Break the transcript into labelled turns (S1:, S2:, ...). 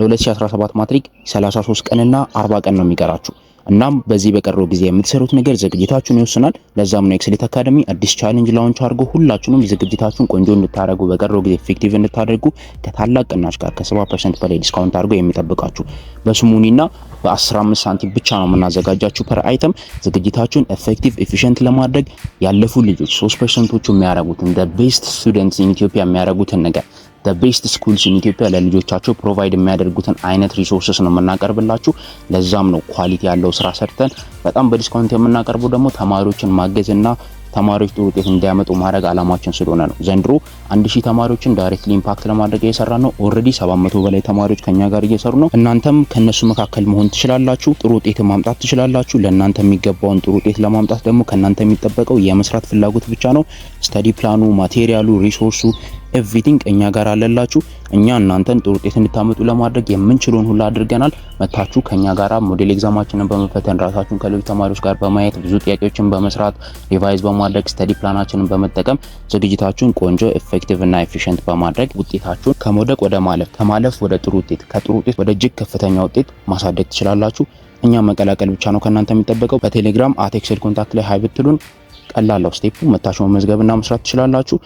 S1: ለ2017 ማትሪክ 33 ቀንና 40 ቀን ነው የሚቀራችሁ። እናም በዚህ በቀረው ጊዜ የምትሰሩት ነገር ዝግጅታችሁን ይወስናል። ለዛም ነው ኤክስሌት አካዳሚ አዲስ ቻሌንጅ ላውንች አድርጎ ሁላችሁንም ዝግጅታችሁን ቆንጆ እንድታደርጉ በቀረው ጊዜ ኢፌክቲቭ እንድታደርጉ ከታላቅ ቅናሽ ጋር ከ70% በላይ ዲስካውንት አድርጎ የሚጠብቃችሁ በስሙኒና በ15 ሳንቲም ብቻ ነው የምናዘጋጃችሁ ፐር አይተም። ዝግጅታችሁን ኤፌክቲቭ ኤፊሽንት ለማድረግ ያለፉ ልጆች 3%ዎቹ የሚያደርጉትን the best students in Ethiopia የሚያደርጉትን ነገር the best schools in Ethiopia ለልጆቻቸው ፕሮቫይድ የሚያደርጉትን አይነት ሪሶርስስ ነው የምናቀርብላችሁ። ለዛም ነው ኳሊቲ ያለው ስራ ሰርተን በጣም በዲስካውንት የምናቀርበው። ደግሞ ተማሪዎችን ማገዝና ተማሪዎች ጥሩ ውጤት እንዲያመጡ ማድረግ አላማችን ስለሆነ ነው። ዘንድሮ 1000 ተማሪዎችን ዳይሬክትሊ ኢምፓክት ለማድረግ እየሰራ ነው። ኦሬዲ 700 በላይ ተማሪዎች ከኛ ጋር እየሰሩ ነው። እናንተም ከነሱ መካከል መሆን ትችላላችሁ። ጥሩ ውጤት ማምጣት ትችላላችሁ። ለእናንተ የሚገባውን ጥሩ ውጤት ለማምጣት ደግሞ ከእናንተ የሚጠበቀው የመስራት ፍላጎት ብቻ ነው። ስተዲ ፕላኑ፣ ማቴሪያሉ፣ ሪሶርሱ ኤቭሪቲንግ እኛ ጋር አለላችሁ። እኛ እናንተን ጥሩ ውጤት እንድታመጡ ለማድረግ የምንችለውን ሁሉ አድርገናል። መታችሁ ከኛ ጋራ ሞዴል ኤግዛማችንን በመፈተን ራሳችሁን ከሌሎች ተማሪዎች ጋር በማየት ብዙ ጥያቄዎችን በመስራት ሪቫይዝ በማድረግ ስተዲ ፕላናችንን በመጠቀም ዝግጅታችሁን ቆንጆ ኤፌክቲቭ እና ኤፊሽንት በማድረግ ውጤታችሁን ከመውደቅ ወደ ማለፍ፣ ከማለፍ ወደ ጥሩ ውጤት፣ ከጥሩ ውጤት ወደ እጅግ ከፍተኛ ውጤት ማሳደግ ትችላላችሁ። እኛ መቀላቀል ብቻ ነው ከእናንተ የሚጠበቀው። በቴሌግራም @excel ኮንታክት ላይ ሃይ ብትሉን ቀላል ነው ስቴፑ። መታችሁ መመዝገብና መስራት ትችላላችሁ።